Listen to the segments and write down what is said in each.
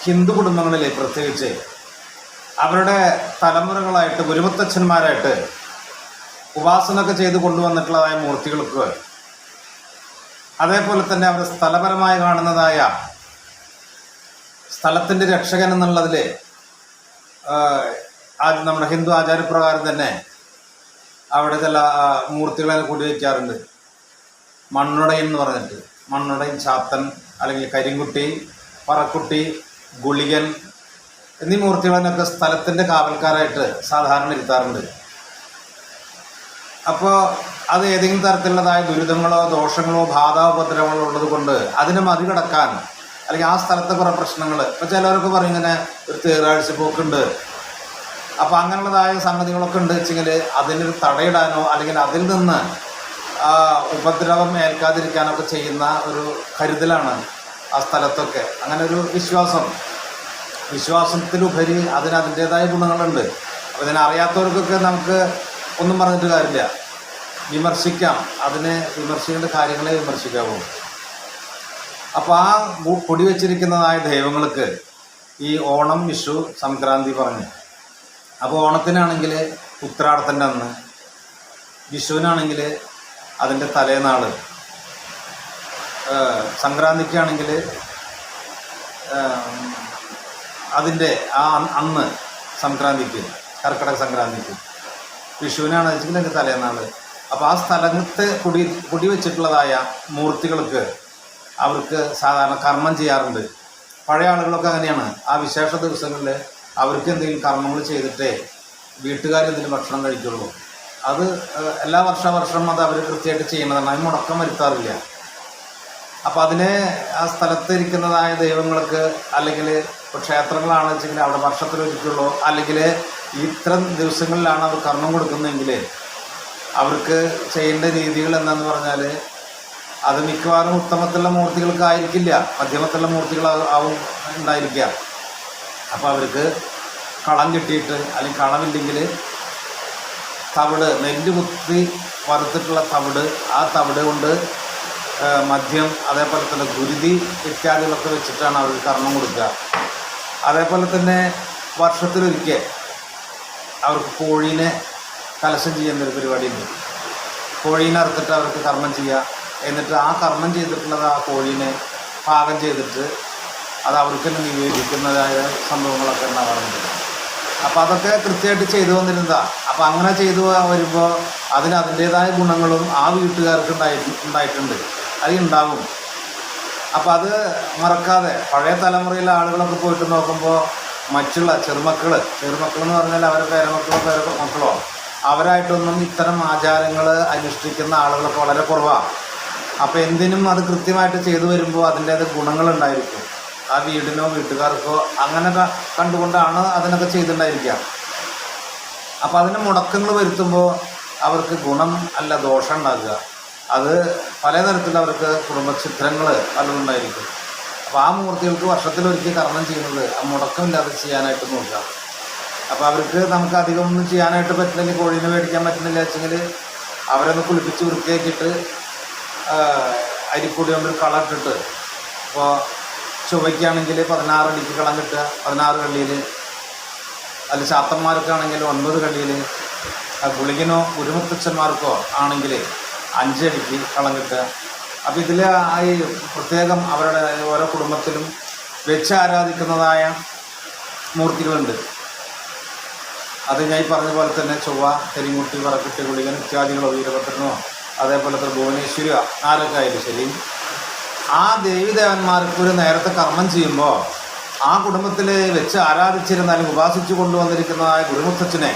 ഹിന്ദു കുടുംബങ്ങളിൽ പ്രത്യേകിച്ച് അവരുടെ തലമുറകളായിട്ട് ഗുരുമുത്തച്ഛന്മാരായിട്ട് ഉപാസനയൊക്കെ ചെയ്ത് കൊണ്ടുവന്നിട്ടുള്ളതായ മൂർത്തികൾക്ക്, അതേപോലെ തന്നെ അവർ സ്ഥലപരമായി കാണുന്നതായ സ്ഥലത്തിൻ്റെ രക്ഷകൻ എന്നുള്ളതിൽ നമ്മുടെ ഹിന്ദു ആചാരപ്രകാരം തന്നെ അവിടെ ചില മൂർത്തികളെ കൂടി വയ്ക്കാറുണ്ട്. മണ്ണുടയൻ എന്ന് പറഞ്ഞിട്ട്, മണ്ണുടയൻ, ചാത്തൻ, അല്ലെങ്കിൽ കരിങ്കുട്ടി, പറക്കുട്ടി, ഗുളികൻ എന്നീ മൂർത്തികളെന്നൊക്കെ സ്ഥലത്തിൻ്റെ കാവൽക്കാരായിട്ട് സാധാരണ ഇരുത്താറുണ്ട്. അപ്പോൾ അത് ഏതെങ്കിലും തരത്തിലുള്ളതായ ദുരിതങ്ങളോ ദോഷങ്ങളോ ബാധാപദ്രവങ്ങളോ ഉള്ളത് കൊണ്ട് അതിനെ മറികടക്കാൻ, അല്ലെങ്കിൽ ആ സ്ഥലത്തെ കുറേ പ്രശ്നങ്ങൾ, ഇപ്പോൾ ചിലവരൊക്കെ പറയും ഇങ്ങനെ ഒരു തേറാഴ്ച പോക്കുണ്ട്, അപ്പോൾ അങ്ങനെയുള്ളതായ സംഗതികളൊക്കെ ഉണ്ട് വെച്ചെങ്കിൽ അതിനൊരു തടയിടാനോ അല്ലെങ്കിൽ അതിൽ നിന്ന് ഉപദ്രവം ഏൽക്കാതിരിക്കാനൊക്കെ ചെയ്യുന്ന ഒരു കരുതലാണ് ആ സ്ഥലത്തൊക്കെ. അങ്ങനെ ഒരു വിശ്വാസത്തിലുപരി അതിൻ്റേതായ ഗുണങ്ങളുണ്ട്. അപ്പോൾ ഇതിനറിയാത്തവർക്കൊക്കെ നമുക്ക് ഒന്നും പറഞ്ഞിട്ട് കാര്യമില്ല, വിമർശിക്കാം, അതിനെ വിമർശിക്കേണ്ട കാര്യങ്ങളെ വിമർശിക്കാവൂ. അപ്പോൾ ആ പൊടി വച്ചിരിക്കുന്നതായ ദൈവങ്ങൾക്ക് ഈ ഓണം, വിഷു, സംക്രാന്തി പറഞ്ഞു. അപ്പോൾ ഓണത്തിനാണെങ്കിൽ ഉത്രാടത്തിൻ്റെ അന്ന്, വിഷുവിനാണെങ്കിൽ അതിൻ്റെ തലേനാൾ, സംക്രാന്തിക്കാണെങ്കിൽ അതിൻ്റെ അന്ന് സംക്രാന്തിക്ക്, കർക്കിടക സംക്രാന്തിക്ക്, വിഷുവിനാണ് വെച്ചെങ്കിൽ അതിൻ്റെ തലേനാൾ. അപ്പോൾ ആ സ്ഥലത്ത് കുടി വെച്ചിട്ടുള്ളതായ മൂർത്തികൾക്ക് അവർക്ക് സാധാരണ കർമ്മം ചെയ്യാറുണ്ട്. പഴയ ആളുകളൊക്കെ അങ്ങനെയാണ്. ആ വിശേഷ ദിവസങ്ങളിൽ അവർക്ക് എന്തെങ്കിലും കർമ്മങ്ങൾ ചെയ്തിട്ടേ വീട്ടുകാരെന്തെങ്കിലും ഭക്ഷണം കഴിക്കുള്ളൂ. അത് എല്ലാ വർഷം അത് അവർ കൃത്യമായിട്ട് ചെയ്യുന്നതാണ്. അതിന് മുടക്കം വരുത്താറില്ല. അപ്പോൾ അതിനെ ആ സ്ഥലത്ത് ഇരിക്കുന്നതായ ദൈവങ്ങൾക്ക്, അല്ലെങ്കിൽ ഇപ്പോൾ ക്ഷേത്രങ്ങളാണെന്ന് വെച്ചെങ്കിൽ അവിടെ വർഷത്തിലൊരിക്കുള്ളൂ, അല്ലെങ്കിൽ ഇത്തരം ദിവസങ്ങളിലാണ് അവർ കർമ്മം കൊടുക്കുന്നതെങ്കിൽ അവർക്ക് ചെയ്യേണ്ട രീതികൾ എന്താണെന്ന് പറഞ്ഞാൽ അത് മിക്കവാറും ഉത്തമത്തിലുള്ള മൂർത്തികൾക്കായിരിക്കില്ല, മധ്യമത്തിലുള്ള മൂർത്തികളാവും ഉണ്ടായിരിക്കുക. അപ്പോൾ അവർക്ക് കളം കിട്ടിയിട്ട്, അല്ലെങ്കിൽ കളമില്ലെങ്കിൽ തവിട്, നെല്ല് കുത്തി വറുത്തിട്ടുള്ള തവിട്, ആ തവിട് കൊണ്ട് മദ്യം, അതേപോലെ തന്നെ ഗുരുതി ഇത്യാദികളൊക്കെ വെച്ചിട്ടാണ് അവർ കർമ്മം കൊടുക്കുക. അതേപോലെ തന്നെ വർഷത്തിലൊരിക്കൽ അവർക്ക് കോഴീനെ കലശം ചെയ്യുന്നൊരു പരിപാടിയുണ്ട്. കോഴീനെ അറുത്തിട്ട് അവർക്ക് കർമ്മം ചെയ്യുക. എന്നിട്ട് ആ കർമ്മം ചെയ്തിട്ടുള്ളത് ആ കോഴീനെ പാകം ചെയ്തിട്ട് അത് അവർക്ക് തന്നെ നിവേദിക്കുന്നതായ സംഭവങ്ങളൊക്കെ ഉണ്ടാവാറുണ്ട്. അപ്പോൾ അതൊക്കെ കൃത്യമായിട്ട് ചെയ്തു വന്നിരുന്നതാണ്. അപ്പോൾ അങ്ങനെ ചെയ്തു വരുമ്പോൾ അതിൻ്റേതായ ഗുണങ്ങളും ആ വീട്ടുകാർക്ക് ഉണ്ടായിട്ടുണ്ട്, അത് ഉണ്ടാവും. അപ്പോൾ അത് മറക്കാതെ പഴയ തലമുറയിലെ ആളുകളൊക്കെ പോയിട്ട് നോക്കുമ്പോൾ മറ്റുള്ള ചെറുമക്കൾ എന്ന് പറഞ്ഞാൽ അവരുടെ പേരമക്കളോ അവരായിട്ടൊന്നും ഇത്തരം ആചാരങ്ങൾ അനുഷ്ഠിക്കുന്ന ആളുകളൊക്കെ വളരെ കുറവാണ്. അപ്പോൾ എന്തിനും അത് കൃത്യമായിട്ട് ചെയ്തു വരുമ്പോൾ അതിൻ്റേത് ഗുണങ്ങളുണ്ടായിരിക്കും. ആ വീടിനോ വീട്ടുകാർക്കോ അങ്ങനെ കണ്ടുകൊണ്ടാണ് അതിനൊക്കെ ചെയ്തിട്ടുണ്ടായിരിക്കുക. അപ്പോൾ അതിന് മുടക്കങ്ങൾ വരുത്തുമ്പോൾ അവർക്ക് ഗുണം അല്ല ദോഷം ഉണ്ടാകുക. അത് പലതരത്തിൽ അവർക്ക് കുടുംബഛിദ്രങ്ങൾ പലതുണ്ടായിരിക്കും. അപ്പോൾ ആ മൂർത്തികൾക്ക് വർഷത്തിലൊരിക്കൽ കർമ്മം ചെയ്യുന്നത് ആ മുടക്കമില്ലാതെ ചെയ്യാനായിട്ട് നോക്കുക. അപ്പോൾ അവർക്ക് നമുക്ക് അധികം ഒന്നും ചെയ്യാനായിട്ട് പറ്റില്ലെങ്കിൽ, കോഴീനെ മേടിക്കാൻ പറ്റുന്നില്ല വെച്ചെങ്കിൽ അവരൊന്ന് കുളിപ്പിച്ച് വൃത്തിയാക്കിയിട്ട് അരിപ്പൊടി കൊണ്ടൊരു കളം ഇട്ടിട്ട്, ഇപ്പോൾ ചുവയ്ക്കാണെങ്കിൽ 16 അടിക്ക് കളം കിട്ടുക, 16 കള്ളിയിൽ, അതിൽ ചാത്തന്മാർക്കാണെങ്കിൽ 9 കള്ളിയിൽ, ഗുളികനോ ഗുരുമുത്തച്ഛന്മാർക്കോ ആണെങ്കിൽ 5 അടിക്ക് കളം കിട്ടുക. അപ്പോൾ ഇതിൽ ഈ പ്രത്യേകം അവരുടെ ഓരോ കുടുംബത്തിലും വെച്ച് ആരാധിക്കുന്നതായ മൂർത്തികളുണ്ട്. അത് ഞാൻ ഈ പറഞ്ഞ പോലെ തന്നെ ചൊവ്വ, കരിങ്കുട്ടി, പറക്കുട്ടി, ഗുളികൻ ഇത്യാദികളോ, വീരഭദ്രനോ, അതേപോലെ തന്നെ ഭുവനേശ്വരി, ആരൊക്കെ ആയാലും ശരി, ആ ദേവീദേവന്മാർക്ക് ഒരു നേരത്തെ കർമ്മം ചെയ്യുമ്പോൾ ആ കുടുംബത്തിൽ വെച്ച് ആരാധിച്ചിരുന്നാലും ഉപാസിച്ചു കൊണ്ടുവന്നിരിക്കുന്നതായ ഗുരുമുത്തച്ഛനെ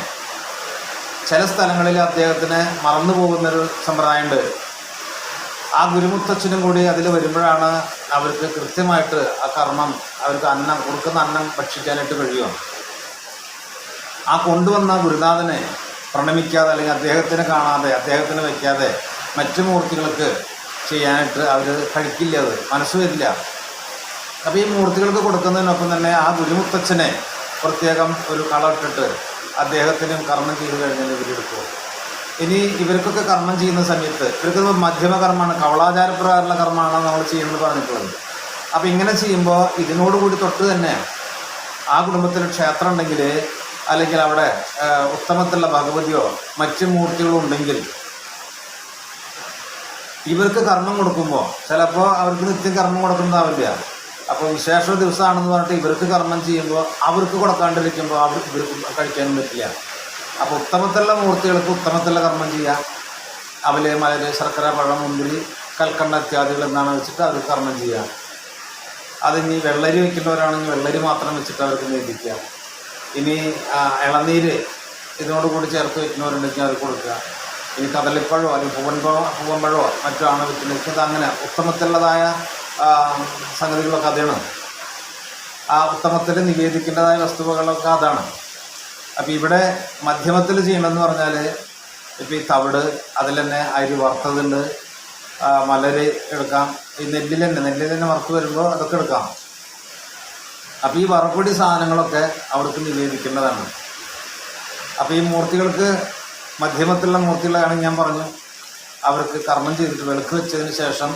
ചില സ്ഥലങ്ങളിൽ അദ്ദേഹത്തിന് മറന്നു പോകുന്നൊരു സമ്പ്രദായമുണ്ട്. ആ ഗുരുമുത്തച്ഛനും കൂടി അതിൽ വരുമ്പോഴാണ് അവർക്ക് കൃത്യമായിട്ട് ആ കർമ്മം, അവർക്ക് കൊടുക്കുന്ന അന്നം ഭക്ഷിക്കാനായിട്ട് കഴിയുമോ. ആ കൊണ്ടുവന്ന ഗുരുനാഥനെ പ്രണമിക്കാതെ, അല്ലെങ്കിൽ അദ്ദേഹത്തിനെ കാണാതെ, അദ്ദേഹത്തിന് വയ്ക്കാതെ മറ്റു മൂർത്തികൾക്ക് ചെയ്യാനായിട്ട് അവർ കഴിക്കില്ല, അത് മനസ്സ് വരില്ല. അപ്പോൾ ഈ മൂർത്തികൾക്ക് കൊടുക്കുന്നതിനൊപ്പം തന്നെ ആ ഗുരുമുത്തച്ഛനെ പ്രത്യേകം ഒരു കളമിട്ടിട്ട് അദ്ദേഹത്തിനും കർമ്മം ചെയ്ത് കഴിഞ്ഞാൽ ഇവരെടുക്കും. ഇനി ഇവർക്കൊക്കെ കർമ്മം ചെയ്യുന്ന സമയത്ത് ഇവർക്ക് മധ്യമകർമ്മമാണ്, കവളാചാരപ്രകാരമുള്ള കർമ്മമാണ് നമ്മൾ ചെയ്യുന്നത് പറഞ്ഞിട്ടുള്ളത്. അപ്പോൾ ഇങ്ങനെ ചെയ്യുമ്പോൾ ഇതിനോടുകൂടി തൊട്ട് തന്നെ ആ കുടുംബത്തിൽ ക്ഷേത്രം ഉണ്ടെങ്കിൽ, അല്ലെങ്കിൽ അവിടെ ഉത്തമത്തിലുള്ള ഭഗവതിയോ മറ്റ് മൂർത്തികളോ ഉണ്ടെങ്കിൽ ഇവർക്ക് കർമ്മം കൊടുക്കുമ്പോൾ ചിലപ്പോൾ അവർക്ക് നിത്യം കർമ്മം കൊടുക്കുന്നതാവില്ല. അപ്പോൾ വിശേഷ ദിവസമാണെന്ന് പറഞ്ഞിട്ട് ഇവർക്ക് കർമ്മം ചെയ്യുമ്പോൾ അവർക്ക് കൊടുക്കാണ്ടിരിക്കുമ്പോൾ അവർക്ക് ഇവർക്ക് കഴിക്കാനും പറ്റില്ല. അപ്പോൾ ഉത്തമത്തിലുള്ള മൂർത്തികൾക്ക് ഉത്തമത്തിലുള്ള കർമ്മം ചെയ്യുക. അവല്, മലര്, ശർക്കര, പഴം, മുന്തിരി, കൽക്കണ്ട ഇത്യാദികൾ എന്നാണ് വെച്ചിട്ട് അവർക്ക് കർമ്മം ചെയ്യുക. അതിനി വെള്ളരി വയ്ക്കുന്നവരാണെങ്കിൽ വെള്ളരി മാത്രം വെച്ചിട്ട് അവർക്ക് നേദിക്കുക. ഇനി ഇളനീര് ഇതിനോട് കൂടി ചേർത്ത് വയ്ക്കുന്നവരുണ്ടെങ്കിൽ അവർക്ക് കൊടുക്കുക. ഇനി കദളിപ്പഴമോ അല്ലെങ്കിൽ പൂവൻപഴമോ മറ്റാണ് വെക്കുന്നത്. അങ്ങനെ ഉത്തമത്തിലുള്ളതായ സംഗതികളൊക്കെ അതാണ്. ആ ഉത്തമത്തിൽ നിവേദിക്കേണ്ടതായ വസ്തുവകളൊക്കെ അതാണ്. അപ്പോൾ ഇവിടെ മധ്യമത്തിൽ ചെയ്യണമെന്ന് പറഞ്ഞാൽ ഇപ്പോൾ ഈ തവിട്, അതിൽ തന്നെ അരി വറുത്തതുണ്ട്, മലര് എടുക്കാം. ഈ നെല്ലിൽ തന്നെ വറുത്ത് വരുമ്പോൾ അതൊക്കെ എടുക്കാം. അപ്പോൾ ഈ വറപ്പൊടി സാധനങ്ങളൊക്കെ അവർക്ക് നിവേദിക്കേണ്ടതാണ്. അപ്പോൾ ഈ മൂർത്തികൾക്ക് മധ്യമത്തിലുള്ള മൂർത്തികളാണെങ്കിൽ ഞാൻ പറഞ്ഞു, അവർക്ക് കർമ്മം ചെയ്തിട്ട് വെളുക്ക് വെച്ചതിന് ശേഷം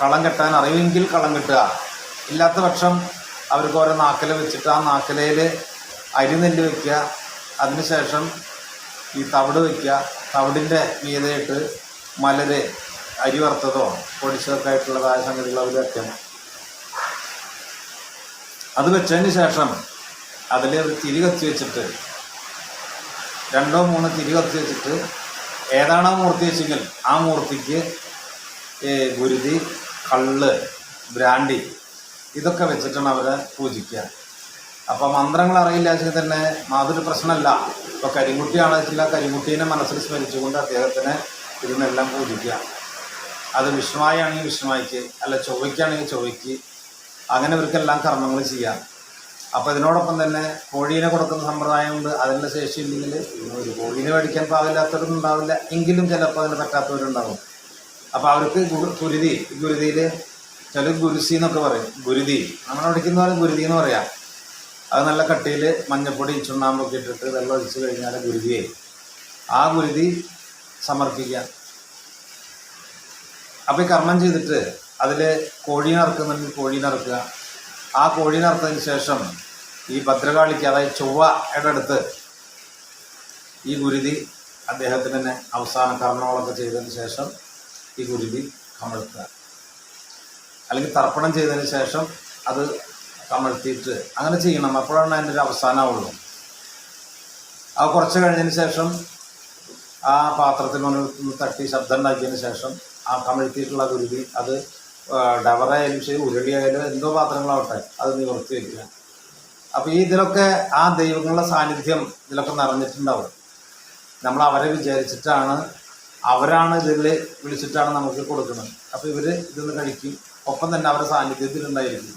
കളം കെട്ടാൻ അറിയുമെങ്കിൽ കളം കെട്ടുക. ഇല്ലാത്ത പക്ഷം അവർക്ക് ഓരോ നാക്കല വെച്ചിട്ട് ആ നാക്കലയിൽ അരിനെല്ല് വയ്ക്കുക. അതിനുശേഷം ഈ തവിട് വയ്ക്കുക. തവിടിൻ്റെ മീതയിട്ട് മലര്, അരി വറുത്തതോ പൊടിച്ചതൊക്കെ ആയിട്ടുള്ളതായ സംഗതികൾ അവർ വയ്ക്കണം. അത് വെച്ചതിന് ശേഷം അതിൽ ഒരു തിരി കത്തി വെച്ചിട്ട് 2-3 തിരി കത്തി വെച്ചിട്ട് ഏതാണോ മൂർത്തി വെച്ചെങ്കിൽ ആ മൂർത്തിക്ക് ഗുരുതി, കള്ള്, ബ്രാൻഡി ഇതൊക്കെ വെച്ചിട്ടാണ് അവരെ പൂജിക്കുക. അപ്പോൾ മന്ത്രങ്ങൾ അറിയില്ല വെച്ചാൽ തന്നെ അതൊരു പ്രശ്നമല്ല. ഇപ്പോൾ കരിമുട്ടിയാണ് വെച്ചാൽ കരിമുട്ടീനെ മനസ്സിൽ സ്മരിച്ചുകൊണ്ട് അദ്ദേഹത്തിന് ഇതിനെല്ലാം പൂജിക്കുക. അത് വിഷ്ണുവായാണെങ്കിൽ വിഷ്ണുവായിക്ക്, അല്ല ചൊവ്വയ്ക്കാണെങ്കിൽ ചൊവ്വയ്ക്ക്, അങ്ങനെ ഇവർക്കെല്ലാം കർമ്മങ്ങൾ ചെയ്യാം. അപ്പോൾ ഇതിനോടൊപ്പം തന്നെ കോഴീനെ കൊടുക്കുന്ന സമ്പ്രദായമുണ്ട്. അതിൻ്റെ ശേഷി ഇല്ലെങ്കിൽ ഒരു കോഴീനെ മേടിക്കാൻ പാവില്ലാത്തവരൊന്നും ഉണ്ടാവില്ല, എങ്കിലും ചിലപ്പോൾ അതിന് പറ്റാത്തവരുണ്ടാവും. അപ്പോൾ അവർക്ക് ഗുരുതിയിൽ ചില ഗുരുസി എന്നൊക്കെ പറയും. ഗുരുതി നമ്മൾ പഠിക്കുന്ന പോലെ ഗുരുതി എന്ന് പറയാം. അത് നല്ല കട്ടിയിൽ മഞ്ഞപ്പൊടി ചുണ്ണാമ്പൊക്കെ ഇട്ടിട്ട് വെള്ളം ഒഴിച്ച് കഴിഞ്ഞാൽ ഗുരുതിയെ ആ ഗുരുതി സമർപ്പിക്കുക. അപ്പോൾ ഈ കർമ്മം ചെയ്തിട്ട് അതിൽ കോഴീനെ ഇറക്കുന്നുണ്ടെങ്കിൽ കോഴീനെ ഇറക്കുക. ആ കോഴീനെ ഇറത്തതിന് ശേഷം ഈ ഭദ്രകാളിക്ക്, അതായത് ചൊവ്വയുടെ അടുത്ത് ഈ ഗുരുതി അദ്ദേഹത്തിന് തന്നെ അവസാന കർമ്മങ്ങളൊക്കെ ചെയ്തതിന് ശേഷം ഈ ഗുരുതി കമഴ്ത്തുക. അല്ലെങ്കിൽ തർപ്പണം ചെയ്തതിന് ശേഷം അത് കമഴ്ത്തിയിട്ട് അങ്ങനെ ചെയ്യണം. അപ്പോഴാണ് അതിൻ്റെ ഒരു അവസാനമുള്ളൂ. അത് കുറച്ച് കഴിഞ്ഞതിന് ശേഷം ആ പാത്രത്തിനൊന്ന് തട്ടി ശബ്ദം ഉണ്ടാക്കിയതിന് ശേഷം ആ കമഴ്ത്തിയിട്ടുള്ള ഗുരുതി അത് ഡവറായാലും ശരി, ഉരുളിയായാലും എന്തോ പാത്രങ്ങളാവട്ടെ അത് നിവർത്തി വയ്ക്കുക. അപ്പോൾ ഈ ഇതിലൊക്കെ ആ ദൈവങ്ങളുടെ സാന്നിധ്യം ഇതിലൊക്കെ നിറഞ്ഞിട്ടുണ്ടാവും. നമ്മൾ അവരെ വിചാരിച്ചിട്ടാണ്, അവരാണ് ഇതിൽ വിളിച്ചിട്ടാണ് നമുക്ക് കൊടുക്കുന്നത്. അപ്പോൾ ഇവർ ഇതിൽ നിന്ന് കഴിക്കും. ഒപ്പം തന്നെ അവരുടെ സാന്നിധ്യത്തിലുണ്ടായിരിക്കും.